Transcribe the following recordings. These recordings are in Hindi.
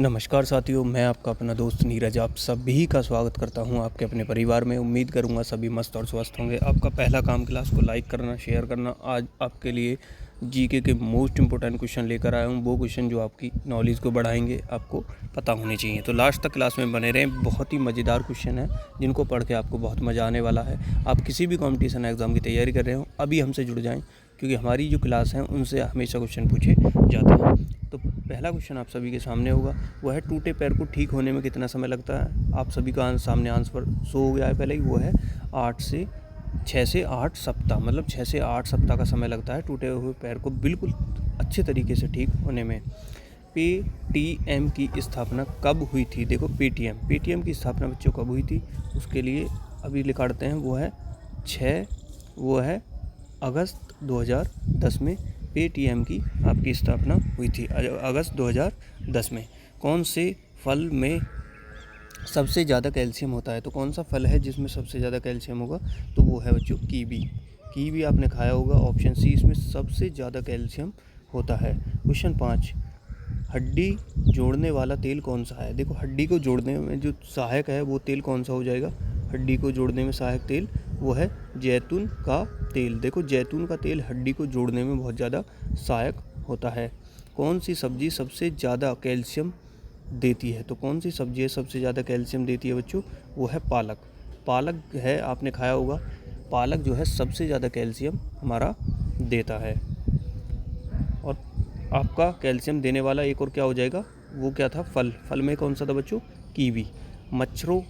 नमस्कार साथियों, मैं आपका अपना दोस्त नीरज आप सभी का स्वागत करता हूं आपके अपने परिवार में। उम्मीद करूंगा सभी मस्त और स्वस्थ होंगे। आपका पहला काम क्लास को लाइक करना, शेयर करना। आज आपके लिए जीके के मोस्ट इंपॉर्टेंट क्वेश्चन लेकर आया हूं, वो क्वेश्चन जो आपकी नॉलेज को बढ़ाएंगे, आपको पता होने चाहिए। तो लास्ट तक क्लास में बने रहें। बहुत ही मज़ेदार क्वेश्चन है जिनको पढ़ के आपको बहुत मज़ा आने वाला है। आप किसी भी कॉम्पिटिशन एग्ज़ाम की तैयारी कर रहे हो, अभी हमसे जुड़ जाएँ, क्योंकि हमारी जो क्लास हैं उनसे हमेशा क्वेश्चन पूछे जाते हैं। तो पहला क्वेश्चन आप सभी के सामने होगा, वह है टूटे पैर को ठीक होने में कितना समय लगता है। आप सभी का सामने आंसर शो हो गया है पहले ही। वो है 6 से 8 सप्ताह, मतलब 6 से 8 सप्ताह का समय लगता है टूटे हुए पैर को बिल्कुल अच्छे तरीके से ठीक होने में। पेटीएम की स्थापना कब हुई थी? देखो, पेटीएम की स्थापना बच्चों कब हुई थी, उसके लिए अभी लिखाते हैं। वो है अगस्त 2010 में पेटीएम की आपकी स्थापना हुई थी, अगस्त 2010 में। कौन से फल में सबसे ज़्यादा कैल्शियम होता है? तो कौन सा फल है जिसमें सबसे ज़्यादा कैल्शियम होगा? तो वो है बच्चों कीवी आपने खाया होगा। ऑप्शन सी, इसमें सबसे ज़्यादा कैल्शियम होता है। क्वेश्चन 5, हड्डी जोड़ने वाला तेल कौन सा है? देखो, हड्डी को जोड़ने में जो सहायक है वो तेल कौन सा हो जाएगा? हड्डी को जोड़ने में सहायक तेल वो है जैतून का तेल। देखो, जैतून का तेल हड्डी को जोड़ने में बहुत ज़्यादा सहायक होता है। कौन सी सब्जी सबसे ज़्यादा कैल्शियम देती है? तो कौन सी सब्जी है सबसे ज़्यादा कैल्शियम देती है बच्चों? वो है पालक है, आपने खाया होगा। पालक जो है सबसे ज़्यादा कैल्शियम हमारा देता है। और आपका कैल्शियम देने वाला एक और क्या हो जाएगा? वो क्या था? फल में कौन सा था बच्चों? कीवी। मच्छरों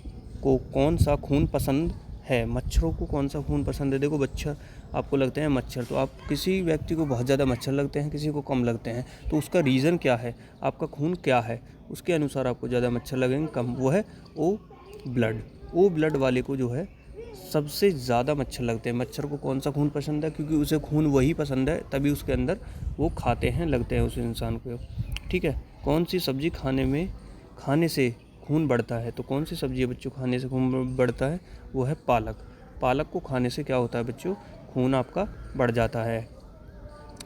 को कौन सा खून पसंद है? मच्छरों को कौन सा खून पसंद है? देखो, मच्छर आपको लगते हैं मच्छर, तो आप किसी व्यक्ति को बहुत ज़्यादा मच्छर लगते हैं, किसी को कम लगते हैं, तो उसका रीज़न क्या है? आपका खून क्या है, उसके अनुसार आपको ज़्यादा मच्छर लगेंगे, कम। वो है ओ ब्लड वाले को जो है सबसे ज़्यादा मच्छर लगते हैं। मच्छर को कौन सा खून पसंद है? क्योंकि उसे खून वही पसंद है, तभी उसके अंदर वो लगते हैं उस इंसान को। ठीक है। कौन सी सब्ज़ी खाने से खून बढ़ता है? तो कौन सी सब्ज़ी है बच्चों खाने से खून बढ़ता है? वो है पालक को खाने से क्या होता है बच्चों? खून आपका बढ़ जाता है।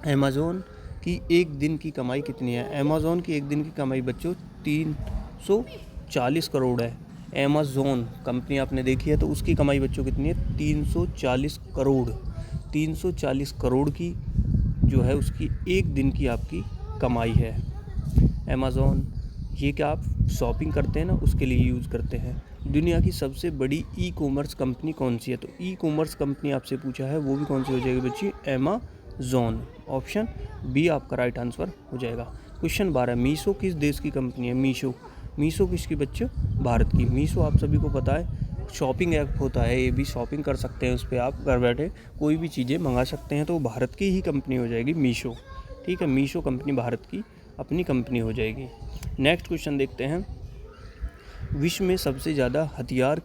अमेज़न की एक दिन की कमाई कितनी है? अमेज़न की एक दिन की कमाई बच्चों 340 करोड़ है। अमेज़न कंपनी आपने देखी है, तो उसकी कमाई बच्चों कितनी है? 340 करोड़। 340 करोड़ की जो है उसकी एक दिन की आपकी कमाई है। अमेज़न ये क्या आप शॉपिंग करते हैं ना, उसके लिए यूज़ करते हैं। दुनिया की सबसे बड़ी ई कॉमर्स कंपनी कौन सी है? तो ई कॉमर्स कंपनी आपसे पूछा है, वो भी कौन सी हो जाएगी बच्ची? अमेज़न। ऑप्शन बी आपका राइट आंसर हो जाएगा। क्वेश्चन 12, मीशो किस देश की कंपनी है? मीशो किसकी बच्चों? भारत की। मीशो आप सभी को पता है शॉपिंग ऐप होता है, ये भी शॉपिंग कर सकते हैं उस पर, आप घर बैठे कोई भी चीज़ें मंगा सकते हैं, तो भारत की ही कंपनी हो जाएगी मीशो। ठीक है, मीशो कंपनी भारत की अपनी कंपनी हो जाएगी। नेक्स्ट क्वेश्चन देखते हैं, विश्व में सबसे ज़्यादा हथियार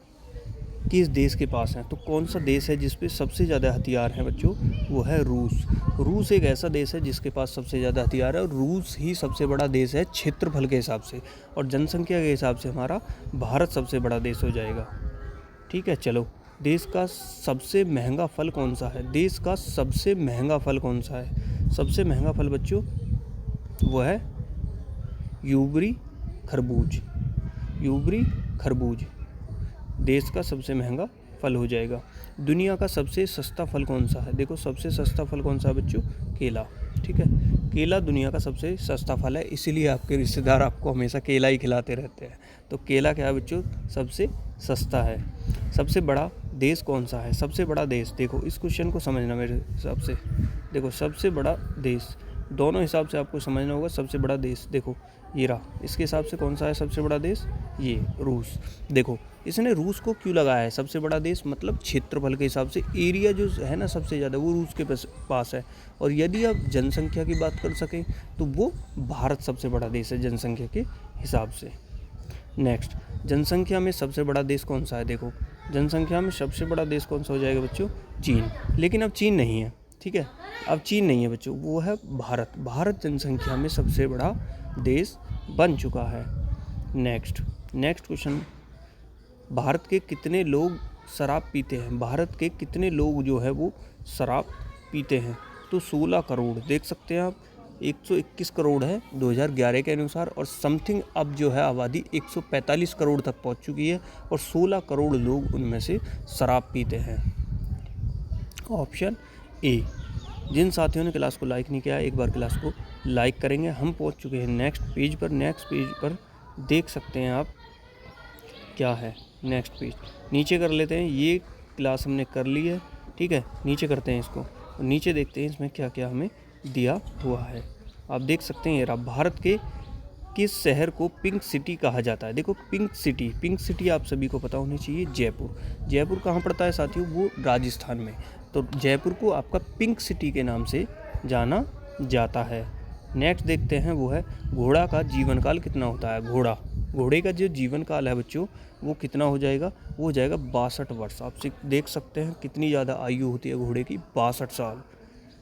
किस देश के पास हैं? तो कौन सा देश है जिस पे सबसे ज़्यादा हथियार हैं बच्चों? वो है रूस एक ऐसा देश है जिसके पास सबसे ज़्यादा हथियार है, और रूस ही सबसे बड़ा देश है क्षेत्रफल के हिसाब से, और जनसंख्या के हिसाब से हमारा भारत सबसे बड़ा देश हो जाएगा। ठीक है, चलो, देश का सबसे महंगा फल कौन सा है? देश का सबसे महंगा फल कौन सा है? सबसे महंगा फल बच्चों वो है यूबरी खरबूज देश का सबसे महंगा फल हो जाएगा। दुनिया का सबसे सस्ता फल कौन सा है? देखो, सबसे सस्ता फल कौन सा है बच्चों? केला। ठीक है, केला दुनिया का सबसे सस्ता फल है, इसीलिए आपके रिश्तेदार आपको हमेशा केला ही खिलाते रहते हैं। तो केला क्या है बच्चों? सबसे सस्ता है। सबसे बड़ा देश कौन सा है? सबसे बड़ा देश, देखो इस क्वेश्चन को समझना मेरे हिसाब से। देखो, सबसे बड़ा देश दोनों हिसाब से आपको समझना होगा। सबसे बड़ा देश देखो ये रहा, इसके हिसाब से कौन सा है सबसे बड़ा देश? ये रूस। देखो, इसने रूस को क्यों लगाया है सबसे बड़ा देश? मतलब क्षेत्रफल के हिसाब से, एरिया जो है ना सबसे ज़्यादा, वो रूस के पास है। और यदि आप जनसंख्या की बात कर सकें तो वो भारत सबसे बड़ा देश है जनसंख्या के हिसाब से। नेक्स्ट, जनसंख्या में सबसे बड़ा देश कौन सा है? देखो, जनसंख्या में सबसे बड़ा देश कौन सा हो जाएगा बच्चों? चीन। लेकिन अब चीन नहीं है। ठीक है, अब चीन नहीं है बच्चों, वो है भारत जनसंख्या में सबसे बड़ा देश बन चुका है। नेक्स्ट क्वेश्चन, भारत के कितने लोग शराब पीते हैं? भारत के कितने लोग जो है वो शराब पीते हैं? तो 16 करोड़। देख सकते हैं आप, 121 करोड़ है 2011 के अनुसार, और समथिंग अब जो है आबादी 145 करोड़ तक पहुंच चुकी है, और 16 करोड़ लोग उनमें से शराब पीते हैं। Option A. जिन साथियों ने क्लास को लाइक नहीं किया एक बार क्लास को लाइक करेंगे। हम पहुंच चुके हैं नेक्स्ट पेज पर देख सकते हैं आप क्या है नेक्स्ट पेज। नीचे कर लेते हैं, ये क्लास हमने कर ली है, ठीक है। नीचे करते हैं इसको, और नीचे देखते हैं इसमें क्या क्या हमें दिया हुआ है। आप देख सकते हैं ये रहा, भारत के किस शहर को पिंक सिटी कहा जाता है। देखो पिंक सिटी आप सभी को पता होनी चाहिए, जयपुर कहाँ पड़ता है साथियों, वो राजस्थान में। तो जयपुर को आपका पिंक सिटी के नाम से जाना जाता है। नेक्स्ट देखते हैं, वो है घोड़ा का जीवन काल कितना होता है। घोड़े का जो जीवन काल है बच्चों वो कितना हो जाएगा, वो हो जाएगा 62 वर्ष। आप देख सकते हैं कितनी ज़्यादा आयु होती है घोड़े की, 62 साल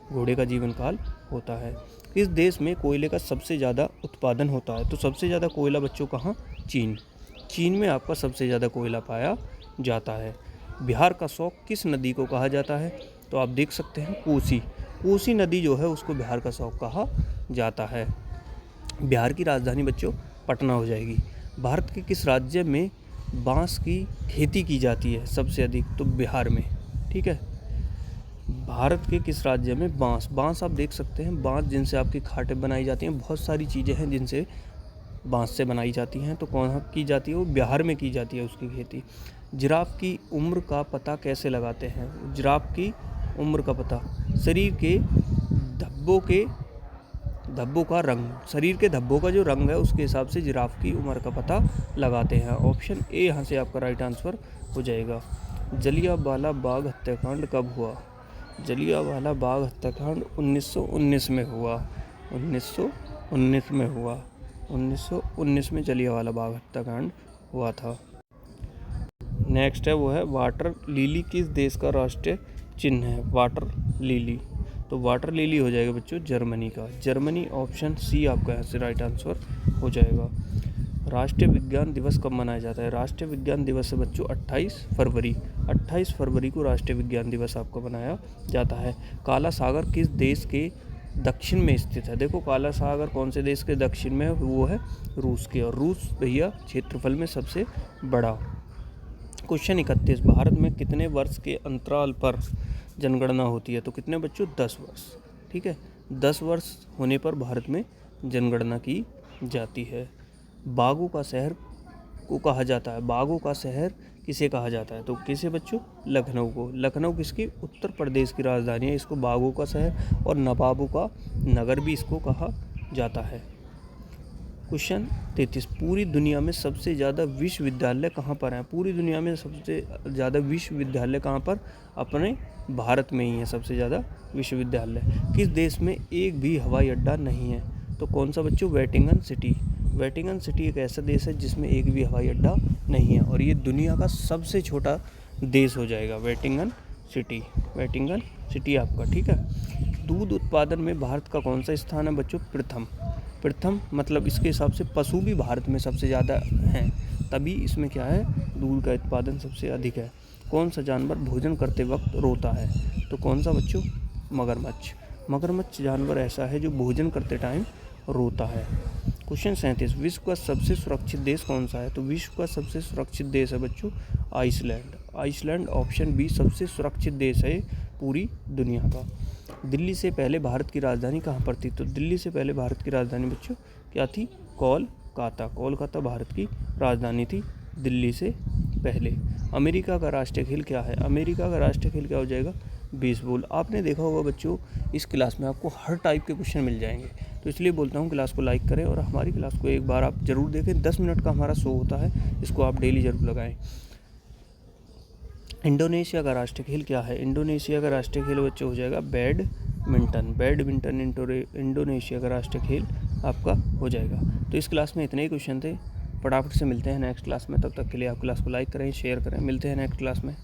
घोड़े का जीवन काल होता है। किस देश में कोयले का सबसे ज़्यादा उत्पादन होता है, तो सबसे ज़्यादा कोयला बच्चों कहाँ, चीन में आपका सबसे ज़्यादा कोयला पाया जाता है। बिहार का शौक किस नदी को कहा जाता है, तो आप देख सकते हैं कोसी नदी जो है उसको बिहार का शौक कहा जाता है। बिहार की राजधानी बच्चों पटना हो जाएगी। भारत के किस राज्य में बांस की खेती की जाती है सबसे अधिक, तो बिहार में, ठीक है। भारत के किस राज्य में बांस आप देख सकते हैं, बांस जिनसे आपकी खाटें बनाई जाती हैं, बहुत सारी चीज़ें हैं जिनसे बांस से बनाई जाती हैं, तो कौन की जाती है, वो बिहार में की जाती है उसकी खेती। जिराफ की उम्र का पता कैसे लगाते हैं, जिराफ की उम्र का पता शरीर के धब्बों का रंग, शरीर के धब्बों का जो रंग है उसके हिसाब से जिराफ की उम्र का पता लगाते हैं। ऑप्शन ए यहाँ से आपका राइट आंसर हो जाएगा। जलियांवाला बाग हत्याकांड कब हुआ, जलियांवाला बाग हत्याकांड 1919 में हुआ, 1919 में जलियांवाला बाग हत्याकांड हुआ था। नेक्स्ट है वो है वाटर लिली किस देश का राष्ट्रीय चिन्ह है, वाटर लिली, तो वाटर लिली हो जाएगा बच्चों जर्मनी का, जर्मनी। ऑप्शन सी आपका यहाँ से राइट आंसर हो जाएगा। राष्ट्रीय विज्ञान दिवस कब मनाया जाता है, राष्ट्रीय विज्ञान दिवस है बच्चों 28 फरवरी को राष्ट्रीय विज्ञान दिवस आपको मनाया जाता है। काला सागर किस देश के दक्षिण में स्थित है, देखो काला सागर कौन से देश के दक्षिण में है, वो है रूस के, और रूस भैया क्षेत्रफल में सबसे बड़ा। क्वेश्चन 31, भारत में कितने वर्ष के अंतराल पर जनगणना होती है, तो कितने बच्चों, 10 वर्ष, ठीक है। 10 वर्ष होने पर भारत में जनगणना की जाती है। बागों का शहर को कहा जाता है, बागों का शहर किसे कहा जाता है, तो किसे बच्चों, लखनऊ को। लखनऊ किसकी, उत्तर प्रदेश की राजधानी है, इसको बागों का शहर और नवाबों का नगर भी इसको कहा जाता है। क्वेश्चन 33, पूरी दुनिया में सबसे ज़्यादा विश्वविद्यालय कहाँ पर हैं, पूरी दुनिया में सबसे ज़्यादा विश्वविद्यालय कहाँ पर, अपने भारत में ही है सबसे ज़्यादा विश्वविद्यालय। किस देश में एक भी हवाई अड्डा नहीं है, तो कौन सा बच्चों, वेटिकन सिटी एक ऐसा देश है जिसमें एक भी हवाई अड्डा नहीं है, और ये दुनिया का सबसे छोटा देश हो जाएगा वेटिकन सिटी आपका, ठीक है। दूध उत्पादन में भारत का कौन सा स्थान है बच्चों, प्रथम मतलब इसके हिसाब से पशु भी भारत में सबसे ज़्यादा हैं, तभी इसमें क्या है, दूध का उत्पादन सबसे अधिक है। कौन सा जानवर भोजन करते वक्त रोता है, तो कौन सा बच्चों, मगरमच्छ जानवर ऐसा है जो भोजन करते टाइम रोता है। क्वेश्चन 37, विश्व का सबसे सुरक्षित देश कौन सा है, तो विश्व का सबसे सुरक्षित देश है बच्चों आइसलैंड। ऑप्शन बी सबसे सुरक्षित देश है पूरी दुनिया का। दिल्ली से पहले भारत की राजधानी कहाँ पर थी, तो दिल्ली से पहले भारत की राजधानी बच्चों क्या थी, कोलकाता भारत की राजधानी थी दिल्ली से पहले। अमेरिका का राष्ट्रीय खेल क्या है, अमेरिका का राष्ट्रीय खेल क्या हो जाएगा, बेसबॉल। आपने देखा होगा बच्चों इस क्लास में आपको हर टाइप के क्वेश्चन मिल जाएंगे, तो इसलिए बोलता हूँ क्लास को लाइक करें और हमारी क्लास को एक बार आप ज़रूर देखें। 10 मिनट का हमारा शो होता है, इसको आप डेली ज़रूर लगाएं। इंडोनेशिया का राष्ट्रीय खेल क्या है, इंडोनेशिया का राष्ट्रीय खेल बच्चों हो जाएगा बैडमिंटन इंडोनेशिया का राष्ट्रीय खेल आपका हो जाएगा। तो इस क्लास में इतने ही क्वेश्चन थे, फटाफट से मिलते हैं नेक्स्ट क्लास में। तब तक के लिए आप क्लास को लाइक करें, शेयर करें, मिलते हैं नेक्स्ट क्लास में।